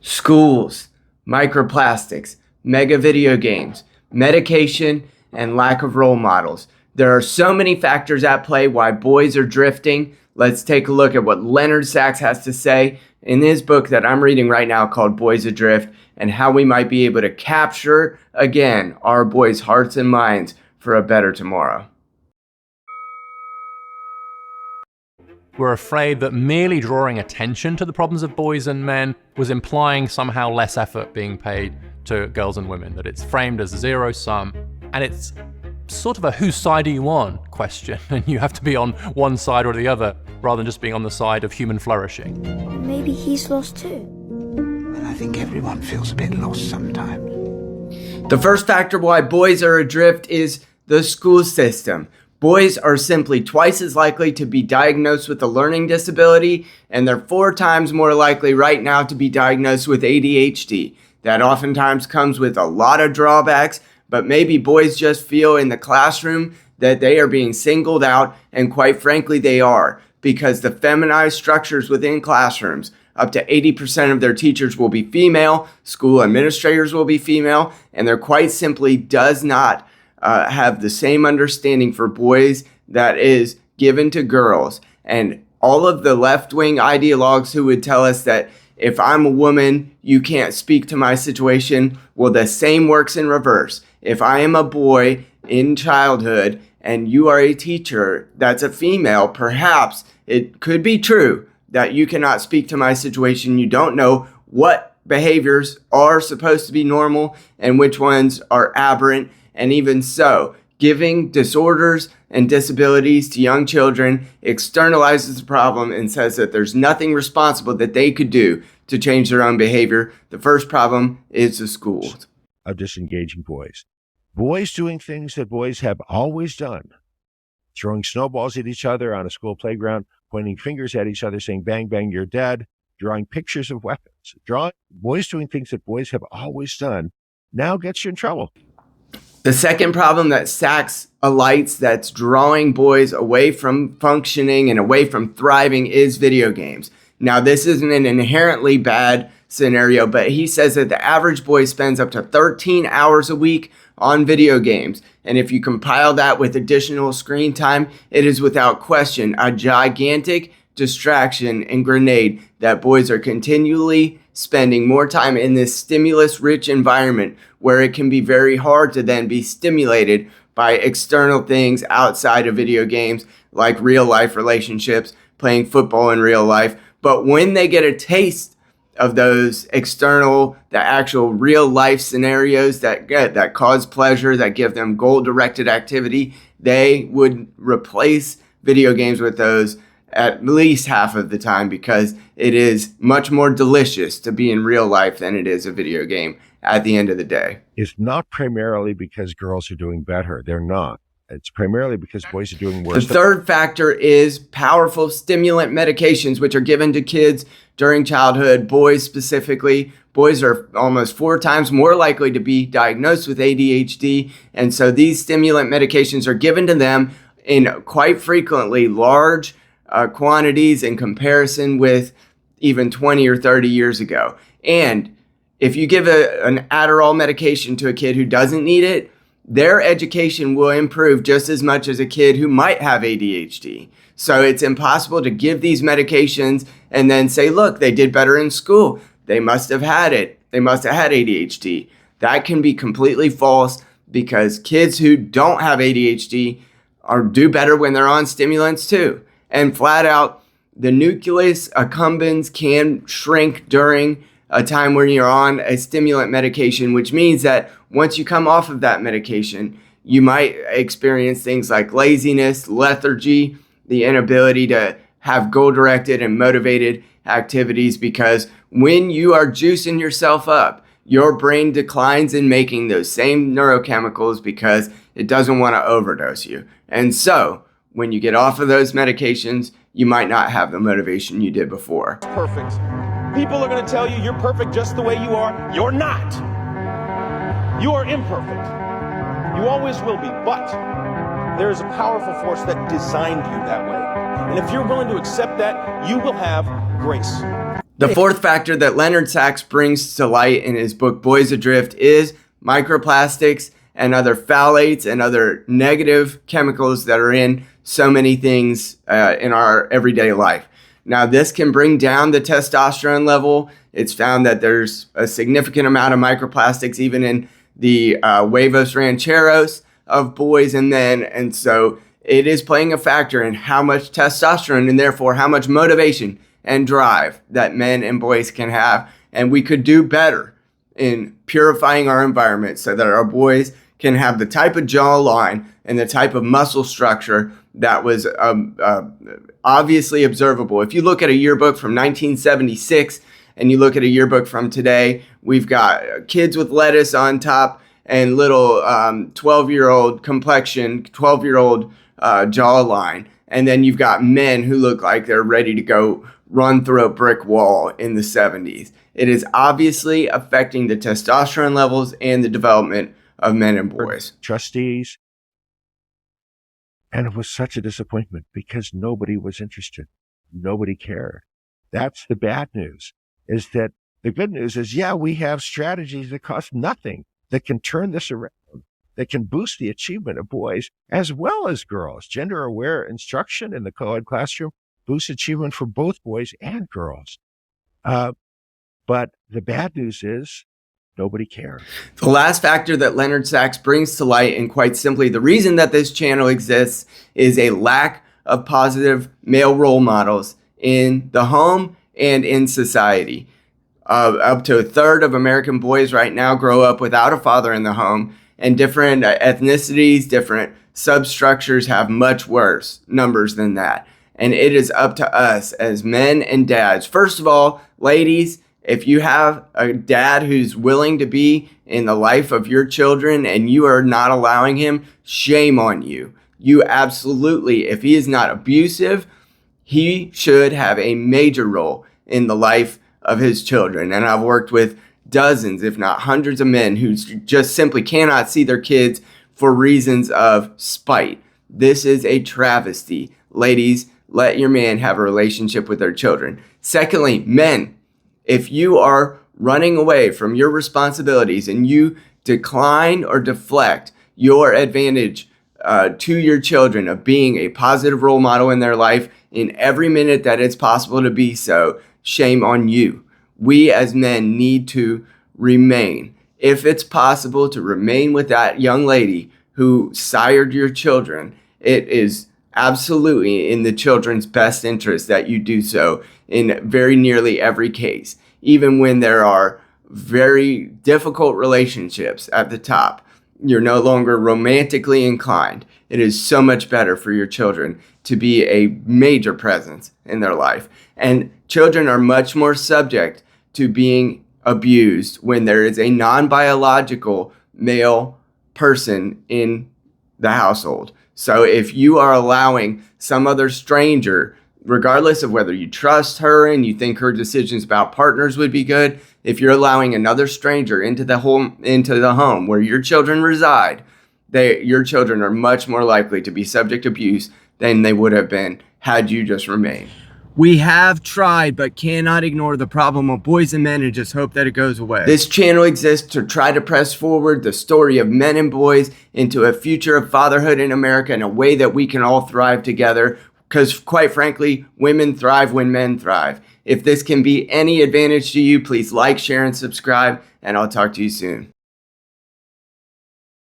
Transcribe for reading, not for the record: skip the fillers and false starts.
Schools, microplastics, mega video games, medication, and lack of role models. There are so many factors at play why boys are drifting. Let's take a look at what Leonard Sax has to say in his book that I'm reading right now called Boys Adrift, and how we might be able to capture again our boys' hearts and minds for a better tomorrow. We're afraid that merely drawing attention to the problems of boys and men was implying somehow less effort being paid to girls and women, that it's framed as zero sum, and it's sort of a whose side are you on question, and you have to be on one side or the other rather than just being on the side of human flourishing. Maybe he's lost too. And I think everyone feels a bit lost sometimes. The first factor why boys are adrift is the school system. Boys are simply twice as likely to be diagnosed with a learning disability, and they're 4 times more likely right now to be diagnosed with ADHD. That oftentimes comes with a lot of drawbacks, but maybe boys just feel in the classroom that they are being singled out, and quite frankly they are, because the feminized structures within classrooms, up to 80% of their teachers will be female, school administrators will be female, and there quite simply does not have the same understanding for boys that is given to girls. And all of the left-wing ideologues who would tell us that if I'm a woman, you can't speak to my situation, well, the same works in reverse. If I am a boy in childhood and you are a teacher that's a female, perhaps it could be true that you cannot speak to my situation. You don't know what behaviors are supposed to be normal and which ones are aberrant. And even so, giving disorders and disabilities to young children externalizes the problem and says that there's nothing responsible that they could do to change their own behavior. The first problem is the schools. Of disengaging boys. Boys doing things that boys have always done. Throwing snowballs at each other on a school playground, pointing fingers at each other saying, bang, bang, you're dead, drawing pictures of weapons. Boys doing things that boys have always done now gets you in trouble. The second problem that Sax alights that's drawing boys away from functioning and away from thriving is video games. Now, this isn't an inherently bad scenario, but he says that the average boy spends up to 13 hours a week on video games. And if you compile that with additional screen time, it is without question a gigantic distraction and grenade that boys are continually spending more time in this stimulus-rich environment where it can be very hard to then be stimulated by external things outside of video games like real-life relationships, playing football in real life. But when they get a taste of those external, the actual real-life scenarios that cause pleasure, that give them goal-directed activity, they would replace video games with those at least half of the time, because it is much more delicious to be in real life than it is a video game at the end of the day. It's not primarily because girls are doing better. They're not. It's primarily because boys are doing worse. The third factor is powerful stimulant medications, which are given to kids during childhood, boys specifically. Boys are almost 4 times more likely to be diagnosed with ADHD, and so these stimulant medications are given to them in quite frequently large quantities in comparison with even 20 or 30 years ago. And if you give an Adderall medication to a kid who doesn't need it, their education will improve just as much as a kid who might have ADHD. So it's impossible to give these medications and then say, look, they did better in school. They must have had it. They must have had ADHD. That can be completely false, because kids who don't have ADHD do better when they're on stimulants too. And flat out, the nucleus accumbens can shrink during a time when you're on a stimulant medication, which means that once you come off of that medication, you might experience things like laziness, lethargy, the inability to have goal-directed and motivated activities, because when you are juicing yourself up, your brain declines in making those same neurochemicals because it doesn't want to overdose you. And so, when you get off of those medications, you might not have the motivation you did before. Perfect. People are going to tell you you're perfect just the way you are. You're not. You are imperfect. You always will be. But there is a powerful force that designed you that way. And if you're willing to accept that, you will have grace. The fourth factor that Leonard Sax brings to light in his book Boys Adrift is microplastics and other phthalates and other negative chemicals that are in so many things in our everyday life. Now, this can bring down the testosterone level. It's found that there's a significant amount of microplastics even in the huevos rancheros of boys and men. And so it is playing a factor in how much testosterone and therefore how much motivation and drive that men and boys can have. And we could do better in purifying our environment so that our boys can have the type of jawline and the type of muscle structure that was obviously observable. If you look at a yearbook from 1976 and you look at a yearbook from today, we've got kids with lettuce on top and little 12-year-old complexion, 12-year-old jawline. And then you've got men who look like they're ready to go run through a brick wall in the 70s. It is obviously affecting the testosterone levels and the development of men and boys. Trustees. And it was such a disappointment because nobody was interested. Nobody cared. That's the bad news, is that the good news is, yeah, we have strategies that cost nothing that can turn this around, that can boost the achievement of boys as well as girls. Gender-aware instruction in the co-ed classroom boosts achievement for both boys and girls. But the bad news is nobody cares. The last factor that Leonard Sax brings to light, and quite simply the reason that this channel exists, is a lack of positive male role models in the home and in society. Up to a third of American boys right now grow up without a father in the home, and different ethnicities, different substructures have much worse numbers than that. And it is up to us as men and dads. First of all, ladies, if you have a dad who's willing to be in the life of your children and you are not allowing him, shame on you. You absolutely, if he is not abusive, he should have a major role in the life of his children. And I've worked with dozens, if not hundreds of men who just simply cannot see their kids for reasons of spite. This is a travesty. Ladies, let your man have a relationship with their children. Secondly, men, if you are running away from your responsibilities and you decline or deflect your advantage to your children of being a positive role model in their life in every minute that it's possible to be so, shame on you. We as men need to remain. If it's possible to remain with that young lady who sired your children, it is absolutely in the children's best interest that you do so in very nearly every case. Even when there are very difficult relationships at the top, you're no longer romantically inclined. It is so much better for your children to be a major presence in their life. And children are much more subject to being abused when there is a non-biological male person in the household. So if you are allowing some other stranger, regardless of whether you trust her and you think her decisions about partners would be good, if you're allowing another stranger into the home where your children reside, your children are much more likely to be subject to abuse than they would have been had you just remained. We have tried, but cannot ignore the problem of boys and men and just hope that it goes away. This channel exists to try to press forward the story of men and boys into a future of fatherhood in America in a way that we can all thrive together. Because quite frankly, women thrive when men thrive. If this can be any advantage to you, please like, share, and subscribe, and I'll talk to you soon.